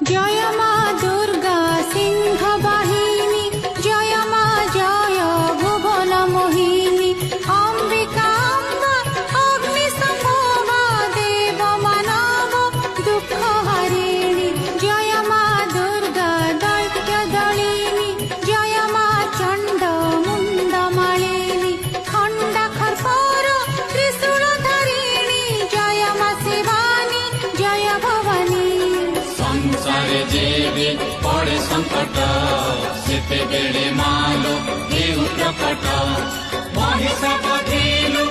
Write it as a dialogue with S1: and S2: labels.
S1: जय मा दुर्गा सिंह वाहिनी जय मा जय भुवन मोहिनी अंबिका अम्बा अग्नि संभवा देव मानव दुख हरिणी जय मा दुर्गा दैत्य दलिनी जय मा चंड मुंड मालिनी खंडा खरपर त्रिशूल धरिणी जय मा शिवानी जय भवानी
S2: संसारे जेबे पड़े संकट सेते बेले मालो हेउ प्रकट महिषा बधिलु